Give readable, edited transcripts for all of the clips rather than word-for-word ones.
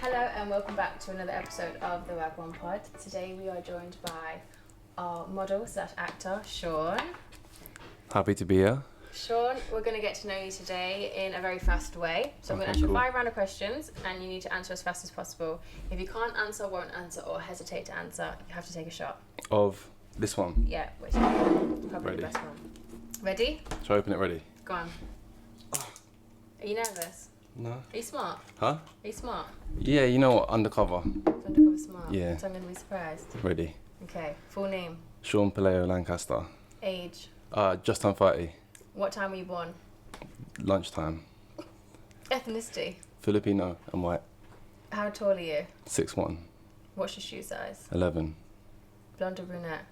Hello and welcome back to another episode of the Wagwan Pod. Today we are joined by our model / actor, Shaun. Happy to be here. Shaun, we're going to get to know you today in a very fast way. So I'm going to ask you 5 random questions and you need to answer as fast as possible. If you can't answer, won't answer or hesitate to answer, you have to take a shot. Of this one? Yeah, which is probably Ready. the best one. Ready? Shall I open it ready? Go on. Are you nervous? No. Are you smart? Huh? Are you smart? Yeah, you know what? Undercover. Undercover smart? Yeah. So I'm going to be surprised. Ready. Okay, full name? Shaun Pelayo, Lancaster. Age? Just turned 30. What time were you born? Lunchtime. Ethnicity? Filipino and white. How tall are you? 6'1". What's your shoe size? 11. Blonde or brunette?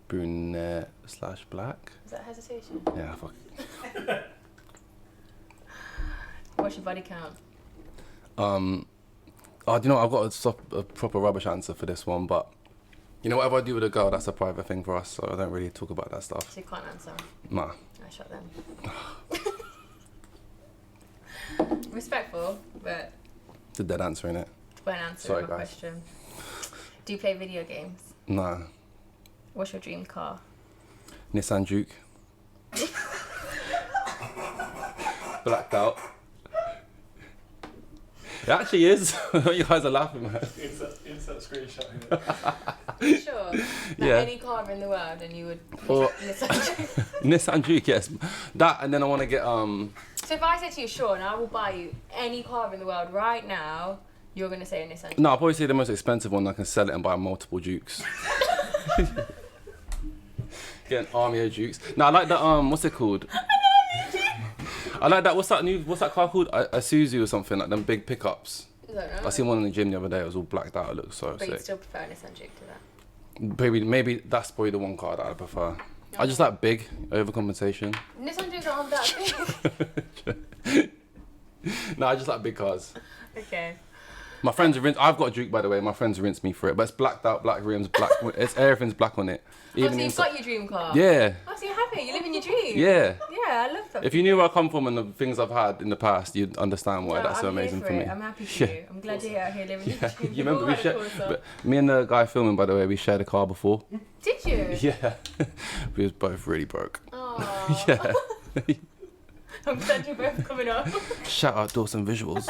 Brunette / black. Is that hesitation? Yeah, fuck. What's your body count? Do you know what? I've got a proper rubbish answer for this one, but you know, whatever I do with a girl, that's a private thing for us, so I don't really talk about that stuff. So you can't answer? Nah. I shot them. Respectful, but... It's a dead answer, innit? Won't answer Sorry, my guys. question. Do you play video games? Nah. What's your dream car? Nissan Juke. Blacked out. It actually is. You guys are laughing, man. Insert screenshot. Are you sure? Like Yeah. any car in the world and you would... Or Nissan. Nissan Juke, yes. That, and then I want to get So if I said to you, Shaun, I will buy you any car in the world right now, you're going to say a Nissan. No, I'll probably say the most expensive one. I can sell it and buy multiple Jukes. Get an army of Jukes. No, I like the what's it called? I like that. What's that car called? A Suzu or something, like them big pickups. I don't know. I seen one in the gym the other day. It was all blacked out. It looked so But you'd sick. still prefer a Nissan Juke to that. Maybe that's probably the one car that I prefer. I just like big overcompensation. Nissan Jukes aren't that big. No, I just like big cars. Okay. My friends I've got a Juke, by the way. My friends rinsed me for it, but it's blacked out, black rims, black. It's everything's black on it. So you've got your dream car? Yeah. Oh, so you're happy? You live in your dream? Yeah. Yeah, I love that. If you knew where I come from and the things I've had in the past, you'd understand why No, that's so I'm here amazing for for it. me. I'm happy for you. I'm glad you're out here living your dream. You remember We've all had a Corsa. me and the guy filming, by the way, we shared a car before. Did you? Yeah. We was both really broke. Oh. Yeah. I'm glad you're both coming up. Shout out Dawson Visuals.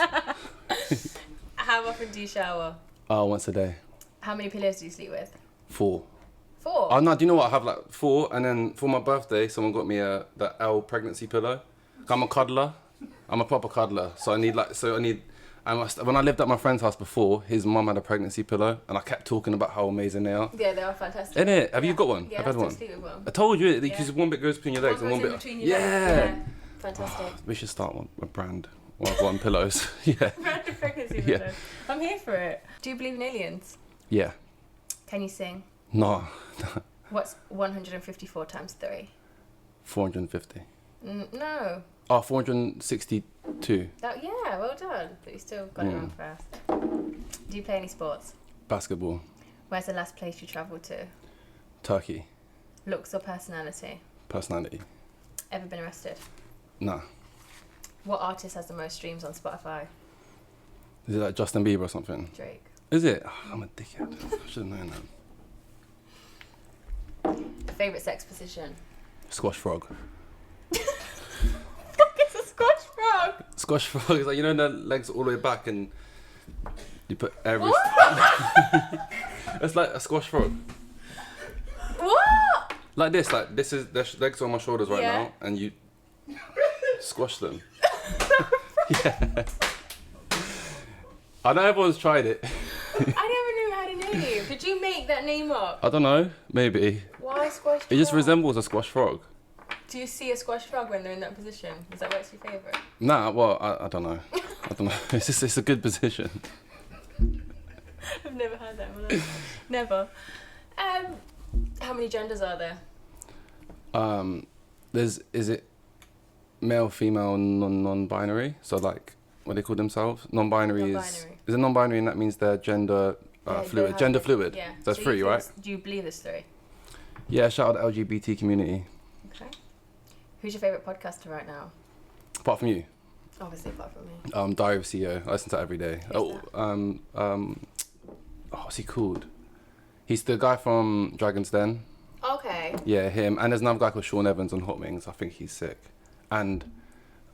How often do you shower? Once a day. How many pillows do you sleep with? 4. 4? Oh no, do you know what? I have like 4, and then for my birthday, someone got me the L pregnancy pillow. I'm a cuddler. I'm a proper cuddler. So I need when I lived at my friend's house before, his mum had a pregnancy pillow, and I kept talking about how amazing they are. Yeah, they are fantastic. Isn't it? Have you got one? Yeah, I've had one. sleep with one. I told you, Yeah. because one bit goes between your legs One and goes one in bit. between your legs. Yeah. Fantastic. We should start a brand. One pillows. Yeah. Random pregnancy Yeah. pillows. I'm here for it. Do you believe in aliens? Yeah. Can you sing? No. What's 154 times 3? 450. No. Oh, 462. Yeah, well done. But you still got it wrong first. Do you play any sports? Basketball. Where's the last place you travelled to? Turkey. Looks or personality? Personality. Ever been arrested? Nah. What artist has the most streams on Spotify? Is it like Justin Bieber or something? Drake. Is it? Oh, I'm a dickhead. I should have known that. Favourite sex position? Squash frog. It's a squash frog! Squash frog is like, you know, the legs all the way back and you put every... It's like a squash frog. What? Like this is, there's legs on my shoulders right Yeah. now and you squash them. Yeah. I know everyone's tried it. I never knew you had a name. Did you make that name up? I don't know, maybe. Why squash frog? It just resembles a squash frog. Do you see a squash frog when they're in that position? Is that what's your favourite? Nah, well, I don't know. I don't know. It's a good position. I've never had that one. Never. How many genders are there? Is it male, female, non-binary? So like, what do they call themselves? Non-binary is... Non-binary. Is it non-binary and that means they're gender fluid? Gender fluid? Yeah. That's So 3, you right? think- Do you believe there's 3? Yeah, shout out the LGBT community. Okay. Who's your favourite podcaster right now? Apart from you. Obviously, apart from me. Diary of a CEO. I listen to that every day. Who's What's he called? He's the guy from Dragon's Den. Okay. Yeah, him. And there's another guy called Shaun Evans on Hot Wings. I think he's sick. And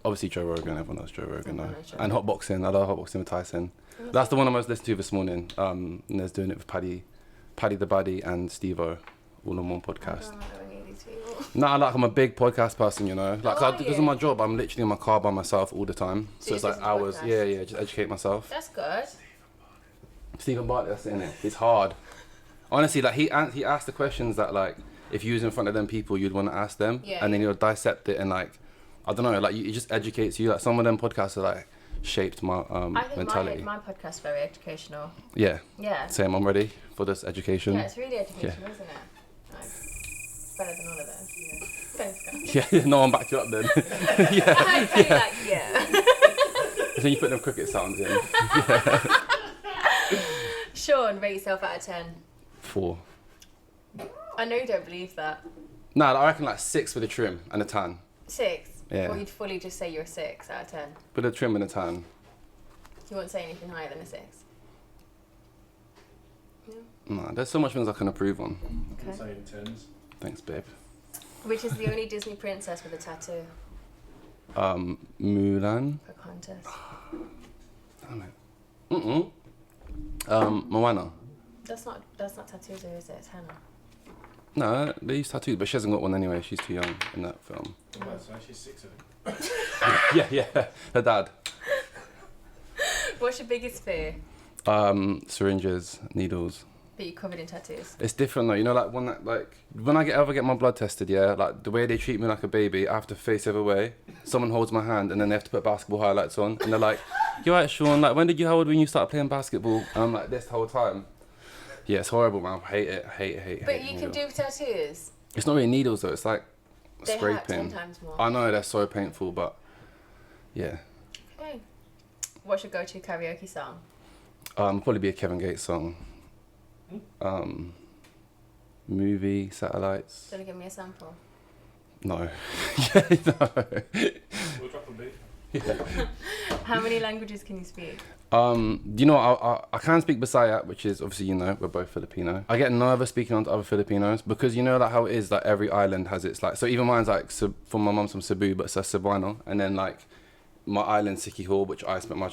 obviously Joe Rogan. Everyone knows Joe Rogan, though. And hot boxing. I love hot boxing with Tyson. That's the one I most listened to this morning. And there's doing it with Paddy the Buddy and Steve-O, all on one podcast. I don't know any of these people. No, like I'm a big podcast person, you know. Like Oh, because of my job, I'm literally in my car by myself all the time. So you it's like listen to hours. podcasts? Yeah, just educate myself. That's good. Stephen Bartlett, that's in it. It's hard. Honestly, like he asked the questions that like if you was in front of them people, you'd want to ask them, Yeah, and then you'll dissect it and like I don't know, like it just educates you. Like some of them podcasts are like shaped my I think mentality. my podcast is very educational. Yeah. Yeah. Same. I'm ready for this education. Yeah, it's really educational, isn't it? Nice. Better than all of them. Yeah. Thanks, guys. Yeah. No one backed you up then. Yeah. I feel like, yeah. Then you put them cricket sounds in. Shaun, rate yourself out of 10. 4. I know you don't believe that. Nah, I reckon like 6 with a trim and a tan. 6? Yeah. Or you'd fully just say you're a 6 out of 10? With a trim and a tan. You won't say anything higher than a 6? No? Nah, there's so much things I can improve on. Okay. Say in tens. Thanks, babe. Which is the only Disney princess with a tattoo? Mulan. For contest. Damn it. Moana. That's not tattoos, though, is it? It's henna. No, they use tattoos, but she hasn't got one anyway. She's too young in that film. Well, so she's 6 of them. Yeah. Her dad. What's your biggest fear? Syringes, needles. That you're covered in tattoos. It's different though, you know, like when I ever get my blood tested, yeah, like the way they treat me like a baby, I have to face the other way. Someone holds my hand and then they have to put basketball highlights on, and they're like, "You alright, Shaun? Like, how old when you started playing basketball?" And I'm like this the whole time. Yeah, it's horrible, man. I hate it. But you can do tattoos. It's not really needles though. It's like They hurt scraping. 10 times more. I know they're so painful, but yeah. Okay. What's your go-to karaoke song? Probably be a Kevin Gates song. Movie, Satellites. Do you want to give me a sample? No. Yeah, no. We'll drop a beat. How many languages can you speak? You know, I can speak Bisaya, which is obviously, you know, we're both Filipino. I get nervous speaking on to other Filipinos because you know like how it is, like every island has its like, so even mine's like, from my mum's from Cebu, but it's Cebuano, and then like my island, Siquijor, which I spent a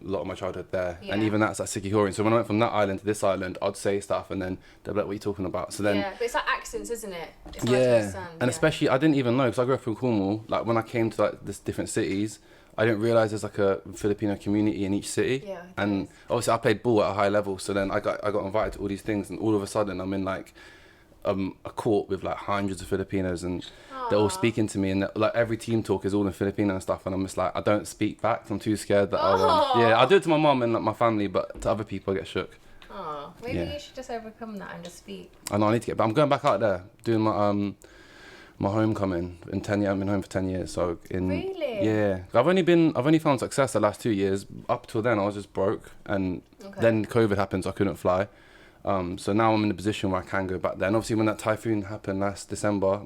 lot of my childhood there, and Yeah. even that's like Siquijorian. So when I went from that island to this island, I'd say stuff, and then they'd be like, "What are you talking about?" So then, Yeah, but it's like accents, isn't it? It's hard to yeah, understand, and especially I didn't even know because I grew up in Cornwall. Like when I came to like this different cities, I didn't realize there's like a Filipino community in each city. Yeah, And obviously I played ball at a high level, so then I got invited to all these things, and all of a sudden I'm in like a court with like hundreds of Filipinos, and they're all speaking to me, and like every team talk is all in Filipino and stuff, and I'm just like I don't speak back 'cause I'm too scared that yeah, I do it to my mum and like my family, but to other people I get shook. Oh, maybe Yeah. you should just overcome that and just speak. I know I need to get, but I'm going back out there doing my my homecoming in 10 years. I've been home for 10 years, so Really? yeah, I've only found success the last 2 years. Up till then I was just broke, and then COVID happened, so I couldn't fly. So now I'm in a position where I can go back there. And obviously when that typhoon happened last December,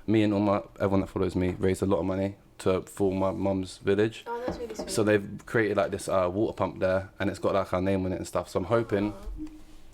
me and everyone that follows me raised a lot of money for my mum's village. Oh, that's really sweet. So they've created like this water pump there, and it's got like our name on it and stuff. So I'm hoping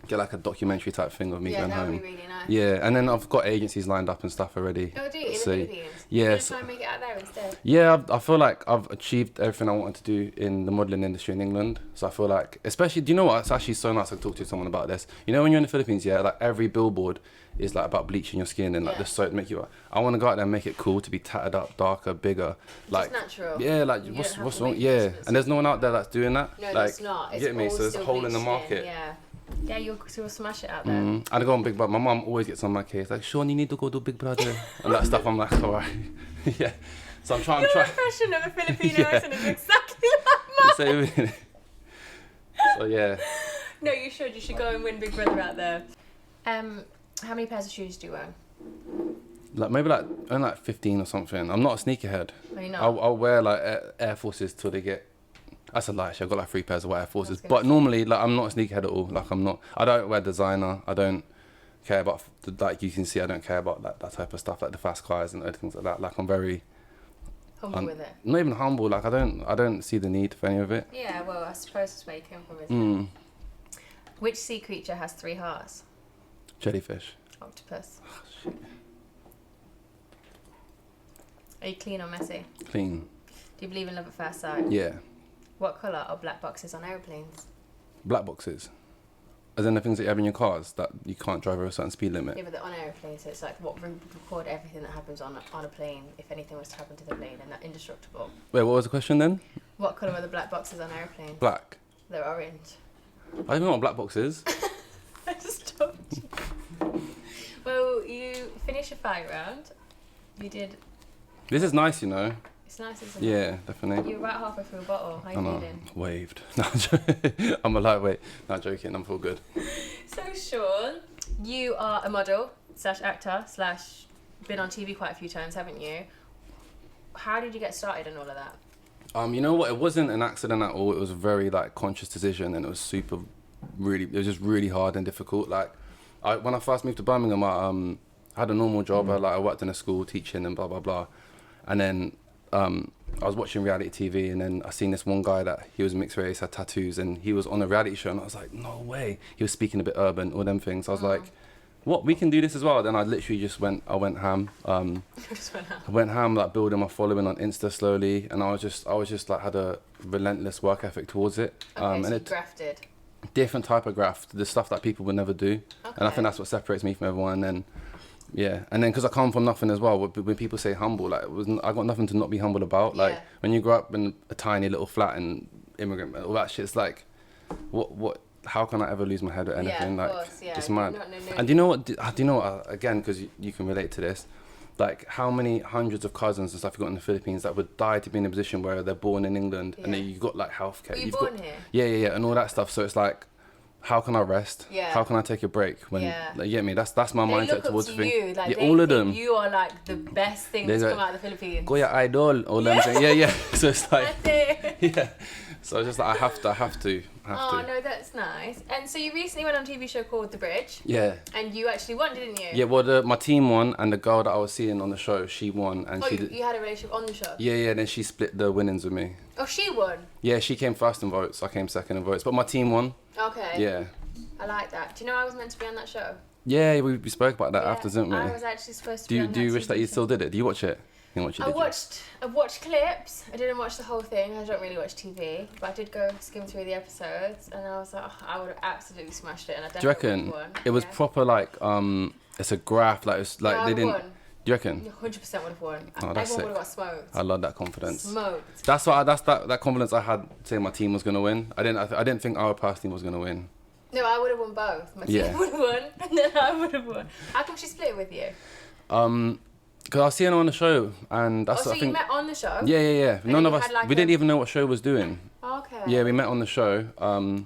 get like a documentary type thing of me yeah, going that would home. be really nice. Yeah, and then I've got agencies lined up and stuff already. Oh, do you? In the So, Philippines? yeah, You're so- try and make it out there instead. Yeah, I feel like I've achieved everything I wanted to do in the modelling industry in England. So I feel like, especially, do you know what? It's actually so nice I can talk to someone about this. You know, when you're in the Philippines, yeah, like every billboard is like about bleaching your skin and like Yeah. the soap make you. I want to go out there and make it cool to be tatted up, darker, bigger. Like, Just natural. yeah, like You what's don't have what's to wrong? make Yeah, adjustments. and there's no one out there that's doing that. No, like, that's not. you It's get me? all So there's a still hole in the bleached market. Yeah. Yeah, you'll smash it out there. And I go on Big Brother. My mum always gets on my case, like, Shaun, you need to go do Big Brother and that stuff. I'm like, all right, yeah. So I'm trying. Your impression of a Filipino Yeah. accent is exactly like mine. So, so yeah. No, you should. You should go and win Big Brother out there. How many pairs of shoes do you own? Like maybe like only like 15 or something. I'm not a sneakerhead. Are you not? I'll wear like Air Forces till they get. That's a lie. Actually, I've got like 3 pairs of Air Forces. gonna But say. normally, like I'm not a sneakerhead at all. Like I'm not. I don't wear designer. I don't care about like you can see. I don't care about that type of stuff, like the fast cars and other things like that. Like I'm very. Humble with it. Not even humble. Like I don't see the need for any of it. Yeah, well, I suppose that's where you came from, isn't it? Which sea creature has 3 hearts? Jellyfish. Octopus. Oh, shit. Are you clean or messy? Clean. Do you believe in love at first sight? Yeah. What colour are black boxes on aeroplanes? Black boxes. As in the things that you have in your cars that you can't drive over a certain speed limit. Yeah, but they're on aeroplanes, so it's like what record everything that happens on a plane if anything was to happen to the plane, and they're indestructible. Wait, what was the question then? What colour are the black boxes on aeroplanes? Black. They're orange. I don't even know what black box is. I just told you. Well, you finished your 5 round. You did. This is nice, you know. It's nice, isn't it? Yeah, definitely. You're about halfway through a bottle. How I you know. feeling? Waved. No, I'm a lightweight. Not joking. I'm full good. So, Shaun, you are a model / actor / been on TV quite a few times, haven't you? How did you get started in all of that? You know what? It wasn't an accident at all. It was a very conscious decision, and it was it was just really hard and difficult. When I first moved to Birmingham, I had a normal job. I worked in a school teaching and blah blah blah, and then I was watching reality TV, and then I seen this one guy that he was mixed race, had tattoos, and he was on a reality show, and I was like, no way. He was speaking a bit urban, all them things. I was like, what? We can do this as well. Then I literally just went ham. I went ham, building my following on Insta slowly, and I was just had a relentless work ethic towards it. Okay, and so you it grafted. different type of graft, the stuff that people would never do, and I think that's what separates me from everyone. And then because I come from nothing as well. When people say humble, I got nothing to not be humble about. When you grow up in a tiny little flat and immigrant, all that shit, it's like, what? How can I ever lose my head at anything? Yeah, of course, yeah. It's mad. No. And do you know what? Again, because you can relate to this. How many hundreds of cousins and stuff you got in the Philippines that would die to be in a position where they're born in England, and then you got healthcare. Were you born here? Yeah, and all that stuff. So it's how can I rest? Yeah. How can I take a break? When you get me? That's my mindset towards the thing. you. All of them. You are the best thing to come out of the Philippines. Go your idol. All them saying. Yeah. So it's That's it. yeah. So it's just I have to. Oh, no, that's nice. And so you recently went on a TV show called The Bridge. Yeah. And you actually won, didn't you? Yeah, well, my team won, and the girl that I was seeing on the show, she won. And you had a relationship on the show? Yeah, then she split the winnings with me. Oh, she won? Yeah, she came first in votes, I came second in votes, but my team won. Okay. Yeah. I like that. Do you know I was meant to be on that show? Yeah, we spoke about that after, didn't we? I was actually supposed to be on that. Do you wish that you show. still did it? Do you watch it? I watched clips. I didn't watch the whole thing. I don't really watch TV, but I did go skim through the episodes, and I was like, I would have absolutely smashed it, and I definitely Do you reckon won. it was proper it's a graph No, they didn't? won. Do you reckon? 100% would have won. Oh, Everyone that's sick. would have got smoked. I love that confidence. Smoked. That's that confidence I had saying my team was gonna win. I didn't think our past team was gonna win. No, I would have won both. My team would have won, and then I would have won. How come she split it with you? Because I was seeing her on the show, and that's so what I think. You met on the show? Yeah. None of us. Had We didn't even know what show was doing. Okay. Yeah, we met on the show, and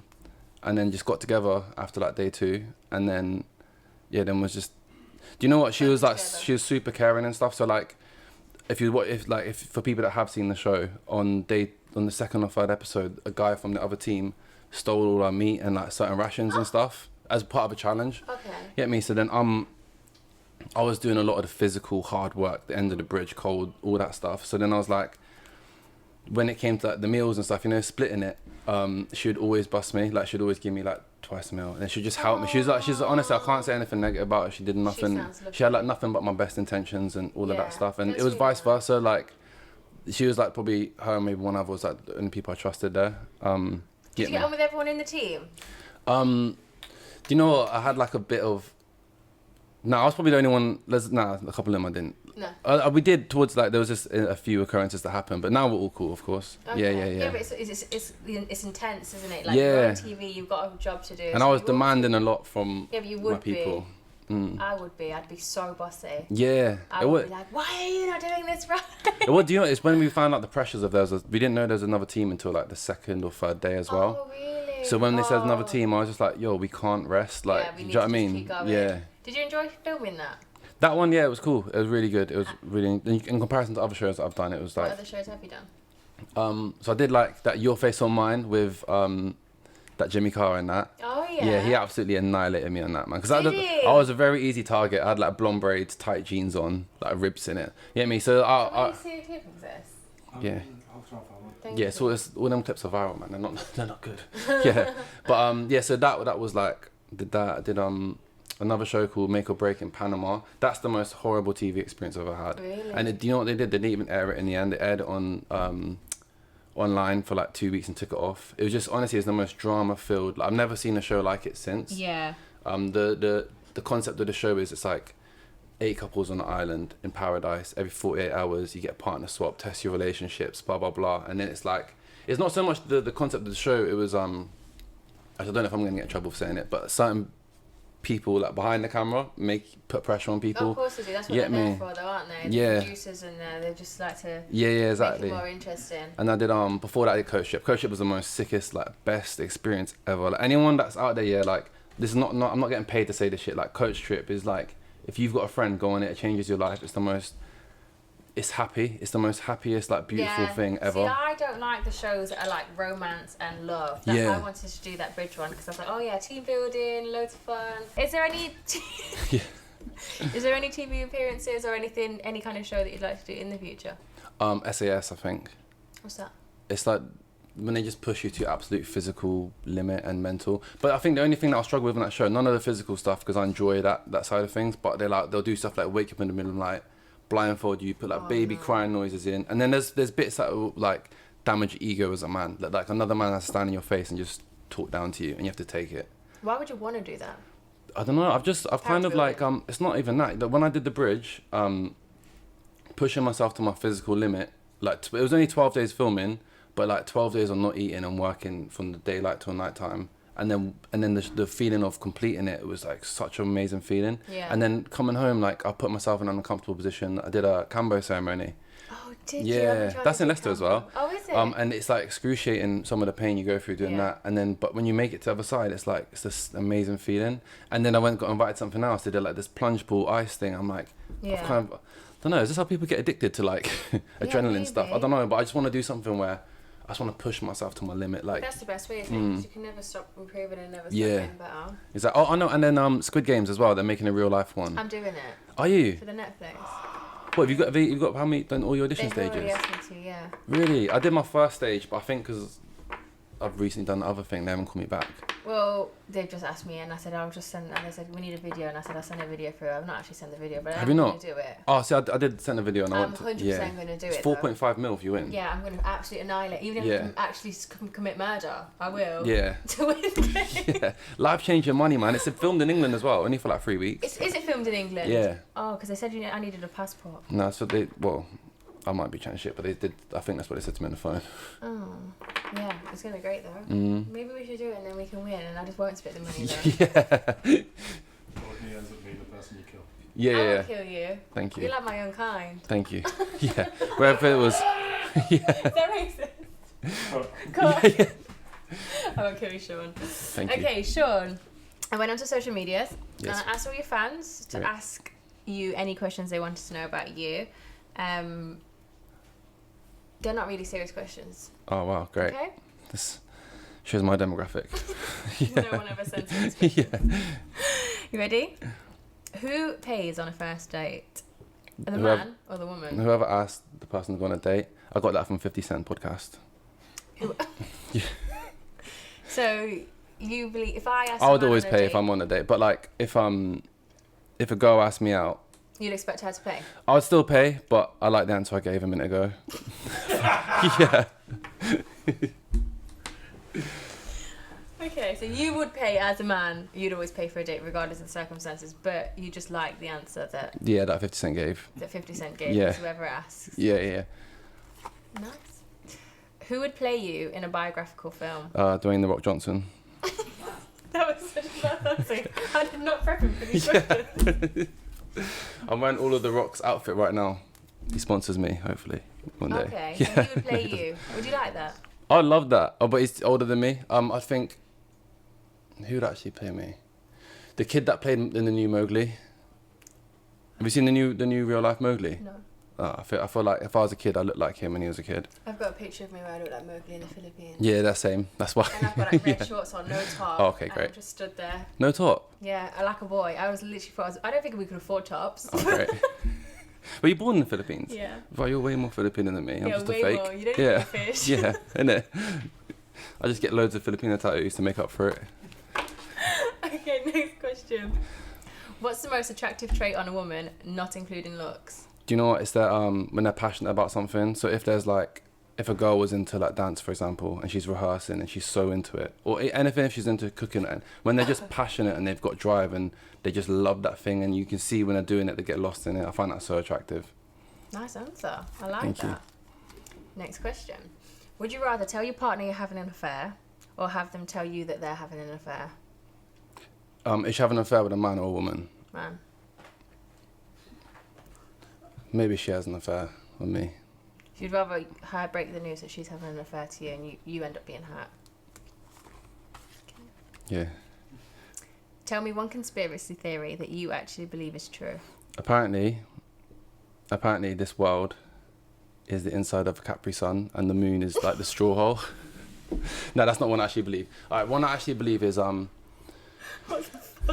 then just got together after day 2, and then then was just. Do you know what she was like? Together. She was super caring and stuff. So if for people that have seen the show on the 2nd or 3rd episode, a guy from the other team stole all our meat and certain rations and stuff as part of a challenge. Okay. Get me? So then I was doing a lot of the physical hard work, the end of the bridge, cold, all that stuff. So then I was like, when it came to the meals and stuff, splitting it, she would always bust me. She'd always give me twice a meal, and she'd just help me. She's honestly, I can't say anything negative about her. She did nothing. She had nothing but my best intentions and all of that stuff. And it was really vice versa. She was probably her and maybe one other was the only people I trusted there. Did you get on with everyone in the team? Do you know what? I had a bit of. No, I was probably the only one. A couple of them I didn't. No. We did towards there was just a few occurrences that happened, but now we're all cool, of course. Okay. Yeah. But it's intense, isn't it? Yeah. You're on TV, you've got a job to do. And I was demanding a lot from but you would my people. I would be. I'd be so bossy. Yeah. I would be like, why are you not doing this right? What do you know? It's when we found out the pressures of we didn't know there was another team until the 2nd or 3rd day as well. Oh, really? So when they said another team, I was just like, yo, we can't rest. Do you know what I mean? Keep going. Yeah. Did you enjoy filming that? That one, yeah, it was cool. It was really good. It was really, in comparison to other shows that I've done, it was What other shows have you done? So I did that Your Face on Mine with that Jimmy Carr in that. Oh yeah. Yeah, he absolutely annihilated me on that, man. Because Did he? I was a very easy target. I had blonde braids, tight jeans on, ribs in it. You get me? So Can we see a clip of this? Yeah. I'll try and find one. Thank Yeah, you. so all them clips are viral, man. They're not good. Yeah, but yeah. So that was like I did another show called Make or Break in Panama. That's the most horrible TV experience I've ever had. Really? And do you know what they did? They didn't even air it in the end. They aired it on online for like 2 weeks and took it off. It was just honestly, it's the most drama filled. Like, I've never seen a show like it since. Yeah. The concept of the show is it's like 8 couples on an island in paradise. Every 48 hours you get a partner swap, test your relationships, blah blah blah. And then it's like, it's not so much the concept of the show. It was I don't know if I'm gonna get in trouble for saying it, but certain people like behind the camera put pressure on people. Oh, of course they do. That's what Get they're there me. for, though, aren't they? Yeah. The producers and they just like to Yeah, exactly. make it more interesting. And I did before that I did Coach Ship. Coach Ship was the most sickest, like best experience ever. Like, anyone that's out there, yeah, like this is not I'm not getting paid to say this shit. Like, Coach Trip is like, if you've got a friend, go on it. It changes your life. It's the most happiest, like, beautiful thing ever. See, I don't like the shows that are like romance and love. That's why I wanted to do that bridge one, because I was like, oh yeah, team building, loads of fun. Is there any Yeah. Is there any TV appearances or anything, any kind of show that you'd like to do in the future? SAS, I think. What's that? It's like when they just push you to absolute physical limit and mental. But I think the only thing that I'll struggle with in that show, none of the physical stuff, because I enjoy that side of things, but they'll do stuff like wake up in the middle of the night, blindfold you, put like baby crying noises in, and then there's bits that will like damage your ego as a man. Like another man has to stand in your face and just talk down to you, and you have to take it. Why would you want to do that? I don't know. I've kind of like it's not even that. When I did the bridge, pushing myself to my physical limit. Like it was only 12 days filming, but like 12 days of not eating and working from the daylight till nighttime. And then the feeling of completing it was like such an amazing feeling. Yeah. And then coming home, like I put myself in an uncomfortable position. I did a Cambo ceremony. Oh, did you? Yeah, that's in Leicester as well. Oh, is it? And it's like excruciating, some of the pain you go through doing that. And then, but when you make it to the other side, it's like, it's this amazing feeling. And then I got invited to something else. They did like this plunge pool ice thing. I'm like, I've kind of, I don't know, is this how people get addicted to like adrenaline stuff? I don't know, but I just want to do something where I just want to push myself to my limit. Like, that's the best way, isn't it? 'Cause you can never stop improving and never stop getting better. Is that? Oh, I know. And then Squid Games as well. They're making a real life one. I'm doing it. Are you? For the Netflix. What have you got? How many done all your audition They've already stages? asked me to, yeah. Really? I did my first stage, but I think because I've recently done the other thing, they haven't called me back. Well, they've just asked me, and I said I'll just send. And they said we need a video, and I said I'll send a video through. I've not actually sent the video, but Have I'm you going not? to do it. Oh, see, I did send a video and I I'm went to 100% going to do It's it. 4.5 mil if you win. Yeah, I'm going to absolutely annihilate. Even if I can actually commit murder, I will. Yeah. To win the game. Yeah. Life changing money, man. It's filmed in England as well, only for like 3 weeks. Is it filmed in England? Yeah. Oh, because they said I needed a passport. No, so I might be chatting shit, but they did. I think that's what they said to me on the phone. Oh, yeah, it's gonna be great though. Maybe we should do it and then we can win, and I just won't split the money though. Yeah. Or he ends up being the person you kill. Yeah. I Yeah. won't kill you. Thank you. You're like my own kind. Thank you. Yeah. Wherever it was. Is that racist? God. Yeah. I won't kill you, Shaun. Thank you. Okay, Shaun. I went onto social media and Yes. I asked all your fans to ask you any questions they wanted to know about you. They're not really serious questions. Oh wow, great. Okay? This shows my demographic. No one ever sends serious questions. Yeah. You ready? Who pays on a first date? The Whoever- man or the woman? Whoever asked the person to go on a date, I got that from 50 Cent podcast. So you believe if I ask I would a man always on a pay date, if I'm on a date, but like if a girl asked me out, you'd expect her to pay. I would still pay, but I like the answer I gave a minute ago. Yeah. Okay, so you would pay as a man. You'd always pay for a date regardless of the circumstances, but you just like the answer that Yeah, that 50 Cent gave. 50 Cent gave Yeah. to whoever asks. Yeah. Nice. Who would play you in a biographical film? Dwayne The Rock Johnson. That was such a bad answer. I did not prep him for these questions. I'm wearing all of The Rock's outfit right now. He sponsors me, hopefully, one day. Okay, so he would play you. Would you like that? I love that. Oh, but he's older than me. I think. Who would actually play me? The kid that played in the new Mowgli. Have you seen the new real life Mowgli? No. I feel like if I was a kid, I looked like him when he was a kid. I've got a picture of me where I look like Mowgli in the Philippines. Yeah, that's same. That's why. And I've got like red shorts on, no top. Oh, okay, and great. I'm just stood there. No top. Yeah, I like a boy. I was literally I don't think we could afford tops. Oh, great. Were you born in the Philippines? Yeah. Well, you're way more Filipino than me. I'm Yeah, just a way fake. more. You don't Yeah. eat fish. Yeah, innit? I just get loads of Filipino tattoos to make up for it. Okay, next question. What's the most attractive trait on a woman, not including looks? Do you know what? It's that when they're passionate about something. So if there's like, if a girl was into like dance, for example, and she's rehearsing and she's so into it, or anything if she's into cooking, and when they're just passionate and they've got drive and they just love that thing, and you can see when they're doing it, they get lost in it. I find that so attractive. Nice answer. I like Thank that. you. Next question. Would you rather tell your partner you're having an affair or have them tell you that they're having an affair? Is she having an affair with a man or a woman? Man. Maybe she has an affair with me. So you'd rather her break the news that she's having an affair to you and you end up being hurt? Yeah. Tell me one conspiracy theory that you actually believe is true. Apparently this world is the inside of a Capri Sun and the moon is like the straw hole. No, that's not one I actually believe. Alright, one I actually believe is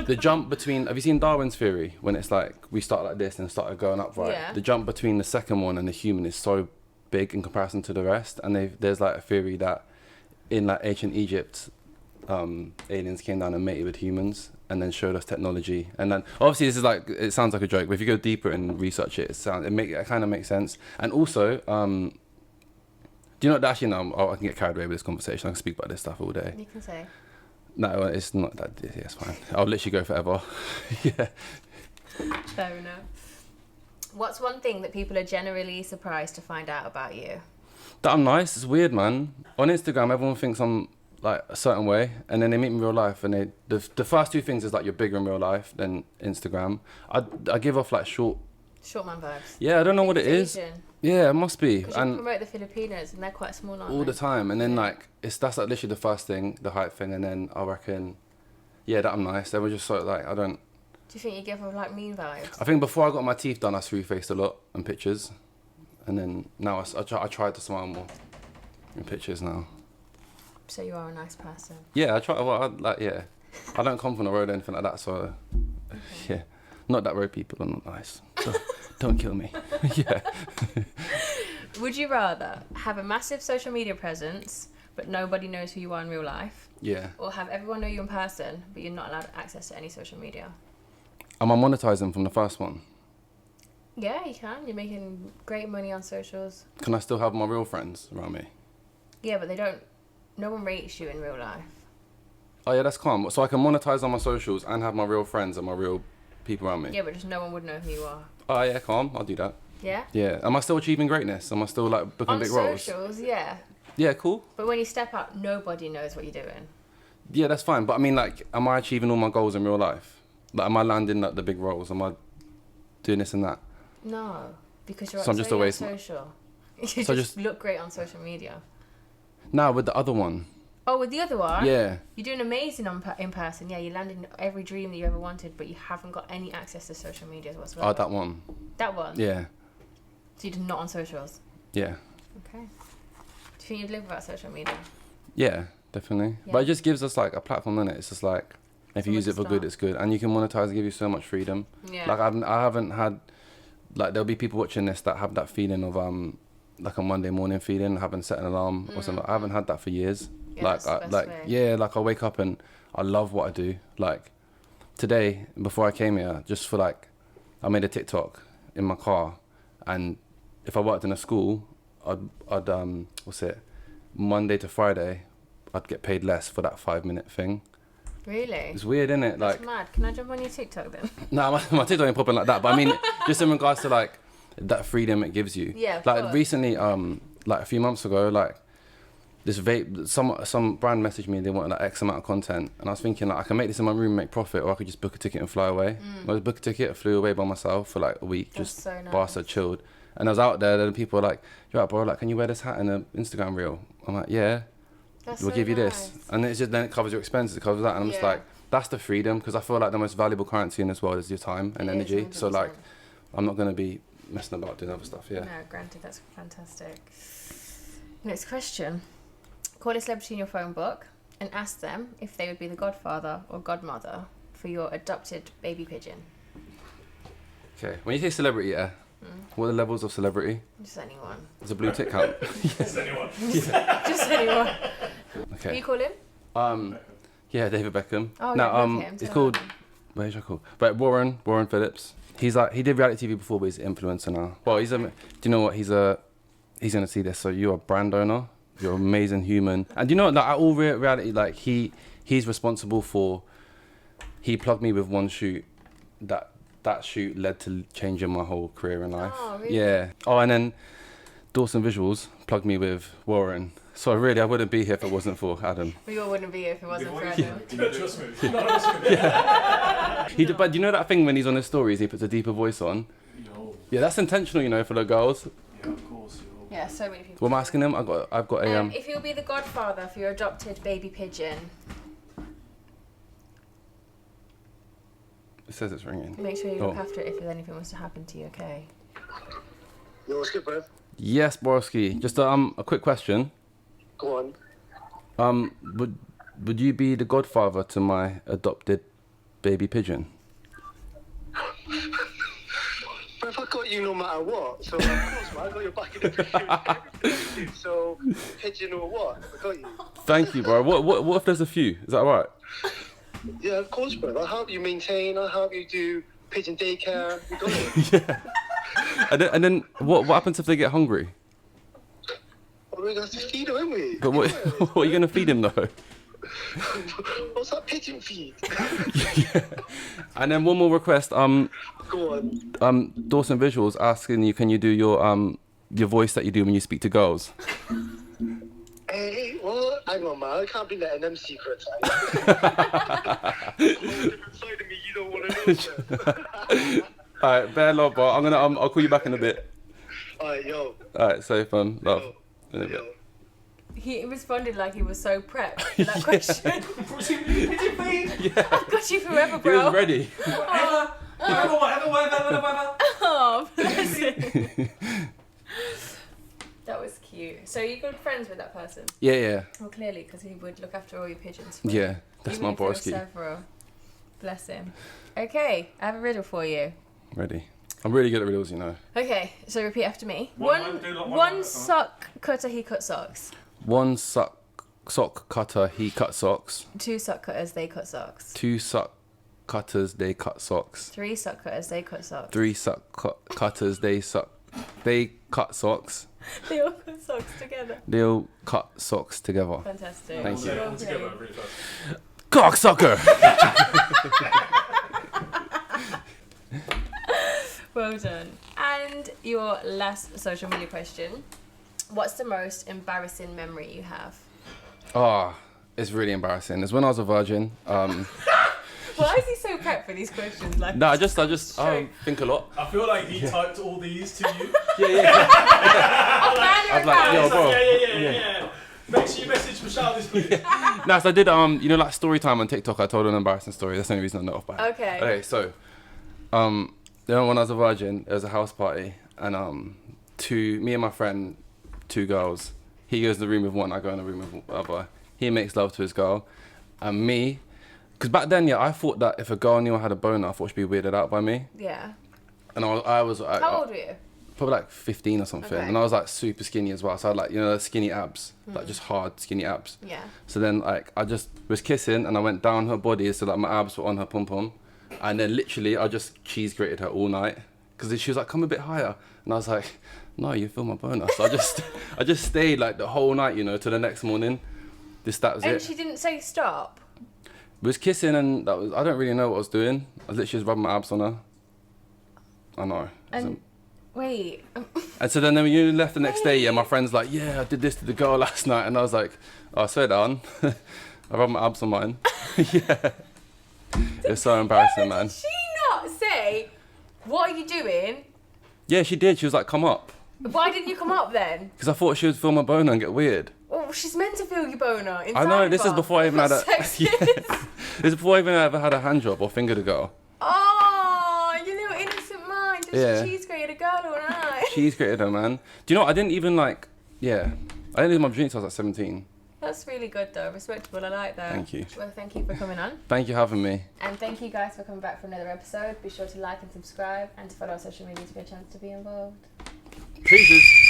the jump between, have you seen Darwin's theory? When it's like we start like this and started going up, right? Yeah. The jump between the second one and the human is so big in comparison to the rest, and there's like a theory that in like ancient Egypt, aliens came down and mated with humans and then showed us technology. And then obviously this is like, it sounds like a joke, but if you go deeper and research it, it kind of makes sense. And also, do you know, actually no, I can get carried away with this conversation. I can speak about this stuff all day. You can say. No, it's not that. Yeah, it's fine. I'll literally go forever. Yeah. Fair enough. What's one thing that people are generally surprised to find out about you? That I'm nice. It's weird, man. On Instagram, everyone thinks I'm like a certain way, and then they meet me in real life, and the first two things is like you're bigger in real life than Instagram. I give off like short. Short man vibes. Yeah, I don't know what it is. Asian. Yeah, it must be. Because you promote the Filipinos and they're quite small, aren't all they? the time, and then Yeah. like that's like literally the first thing, the height thing, and then I reckon, yeah, that I'm nice. They were just sort of like, I don't. Do you think you give off like mean vibes? I think before I got my teeth done, I screw-faced a lot in pictures, and then now I tried to smile more in pictures now. So you are a nice person. Yeah, I try. Well, I don't come from the road or anything like that, so yeah, not that road people are not nice. So don't kill me. Yeah. Would you rather have a massive social media presence but nobody knows who you are in real life, Yeah. or have everyone know you in person but you're not allowed access to any social media? Am I monetizing from the first one? Yeah, you can. You're making great money on socials. Can I still have my real friends around me? Yeah, but no one rates you in real life. Oh yeah, that's calm. So I can monetize on my socials and have my real friends and my real people around me. Yeah, but just no one would know who you are. Oh yeah, calm. I'll do that. Yeah? Yeah. Am I still achieving greatness? Am I still like booking On big roles? socials, yeah. Yeah, cool. But when you step out, nobody knows what you're doing. Yeah, that's fine. But I mean, like, am I achieving all my goals in real life? Like, am I landing like the big roles? Am I doing this and that? No, because you're So I'm just you're away social. You So just look great on social media. Now with the other one. Oh, with the other one? Yeah. You're doing amazing in person. Yeah, you're landing every dream that you ever wanted, but you haven't got any access to social media whatsoever. Oh, that one. That one? Yeah. So you're just not on socials? Yeah. Okay. Do you think you'd live without social media? Yeah, definitely. Yeah. But it just gives us like a platform, innit? It's just like, if you Somewhere use to it for good, start. it's good. And you can monetize and give you so much freedom. Yeah. Like, I haven't had, like, there'll be people watching this that have that feeling of, like a Monday morning feeling, having set an alarm or something. I haven't had that for years. Yeah, Like, that's the best like, way. yeah, like I wake up and I love what I do. Like, today, before I came here, just for like, I made a TikTok in my car, and if I worked in a school, I'd Monday to Friday, I'd get paid less for that 5-minute thing. Really? It's weird, isn't it? That's Like, mad. Can I jump on your TikTok then? no, my TikTok ain't popping like that. But I mean, just in regards to like that freedom it gives you. Yeah, of Like course. recently, like a few months ago, like this vape, some brand messaged me. They wanted like X amount of content, and I was thinking like I can make this in my room, and make profit, or I could just book a ticket and fly away. I was book a ticket, flew away by myself for like a week, That's just so nice. bastard chilled. And I was out there, and people were like, "You're right, bro. Like, can you wear this hat in an Instagram reel?" I'm like, "Yeah, That's we'll so give you nice. this." And it's just then it covers your expenses, it covers that, and I'm just Yeah. like, that's the freedom, because I feel like the most valuable currency in this world is your time and It is, energy. So like, 100%. I'm not gonna be messing about doing other stuff. Yeah. No, granted, that's fantastic. Next question. Call a celebrity in your phone book and ask them if they would be the godfather or godmother for your adopted baby pigeon. Okay. When you say celebrity, yeah, What are the levels of celebrity? Just anyone. Does a blue tick count? Is anyone? Just anyone. Okay. Will you call him? Yeah, David Beckham. Oh, no, yeah, I love him. it's So called. I love him. Where's your call? But Warren Phillips. He did reality TV before, but he's an influencer now. Well, do you know what? He's gonna see this. So you're a brand owner. You're an amazing human. And you know, like at all reality, like he's responsible for. He plugged me with one shoot. That shoot led to changing my whole career in life. Oh, really? Yeah. Oh, and then Dawson Visuals plugged me with Warren. So really, I wouldn't be here if it wasn't for Adam. We all wouldn't be here if it wasn't for Adam. Trust me. None of us would be. But do you know that thing when he's on his stories, he puts a deeper voice on? Yo. Yeah, that's intentional, you know, for the girls. Yeah, of course. Yo. Yeah, so many people. What am I asking him? I've got a If you'll be the godfather for your adopted baby pigeon, It says it's ringing. make sure you look after it if anything was to happen to you, okay? Yo, what's good, bro? Yes, Borowski. Just a quick question. Go on. Would you be the godfather to my adopted baby pigeon? Bro, I got you no matter what. So, of course, man, I got your back in the picture. So, pigeon or what? I got you. Thank you, bro. What if there's a few? Is that all right? Yeah, of course, bro. I'll help you maintain. I'll help you do pigeon daycare. We got it. Yeah. And then what happens if they get hungry? Well, we're going to have to feed them, ain't we? But what are you gonna feed him though? What's that pigeon feed? And then one more request. Go on. Dawson Visuals asking you, can you do your voice that you do when you speak to girls? Hey, well, hang on, man. I can't be letting them secrets out. Whole different side of me you don't want to know. All right, bear love, bro. I'll call you back in a bit. Alright, yo. All right, safe love. Yo. In a bit. Yo. He responded like he was so prepped for that question. Pigeon feed. I've got you forever, He bro. was ready. Whatever. Oh, bless him. That was cute. So you're good friends with that person? Yeah. Well, clearly, because he would look after all your pigeons. For you. Yeah, that's Even my if there were Borowski. several. Bless him. Okay, I have a riddle for you. Ready. I'm really good at riddles, you know. Okay, so repeat after me. One line, do like one One line, sock cutter, he cut socks. One sock cutter, he cut socks. Two sock cutters, they cut socks. Two sock cutters, they cut socks. Three sock cutters, they cut socks. Three cutters, they cut socks. They all cut socks together. They all cut socks together. Fantastic. Thank you. Well All together, played. really fast. Cocksucker! Well done. And your last social media question. What's the most embarrassing memory you have? It's really embarrassing. It's when I was a virgin. Why is he so prepped for these questions? Like, No, I just straight. think a lot. I feel like he typed all these to you. Yeah. I was like, yo, bro. Yeah. Make sure you message Michelle this please. No, so I did like story time on TikTok. I told an embarrassing story. That's the only reason I know off by it. Okay. Okay, so when I was a virgin, there was a house party, and me and my friend, two girls. He goes in the room with one, I go in the room with the other. He makes love to his girl, and me, because back then, I thought that if a girl knew I had a boner, I thought she'd be weirded out by me. Yeah. And I was How old were you? probably like 15 or something, Okay. and I was like super skinny as well. So I had like the skinny abs, like just hard skinny abs. Yeah. So then like I just was kissing, and I went down her body, so like my abs were on her pom pom, and then literally I just cheese grated her all night, because she was like, come a bit higher, and I was like, no, you feel my boner. So I just stayed like the whole night, to the next morning. That was And it. she didn't say stop. We was kissing, and I don't really know what I was doing. I was literally just rubbing my abs on her. I know. And wait. And so then when you left the next day, my friend's like, yeah, I did this to the girl last night, and I was like, oh, swear down. I rubbed my abs on mine. Yeah. It's so embarrassing, man. Did she not say, what are you doing? Yeah, she did. She was like, come up. Why didn't you come up then? Because I thought she would feel my boner and get weird. Well, she's meant to feel your boner. I know, this is before I even had a... Sex Yeah. This is before I even ever had a hand job or fingered a girl. Oh, your little innocent mind. Just Yeah. cheese grated a girl all night. Cheese grated her, man. Do you know what? I didn't even I didn't lose my virginity until I was like 17. That's really good though, respectable. I like that. Thank you. Well, thank you for coming on. Thank you for having me. And thank you guys for coming back for another episode. Be sure to like and subscribe and to follow our social media to get a chance to be involved. Pieces.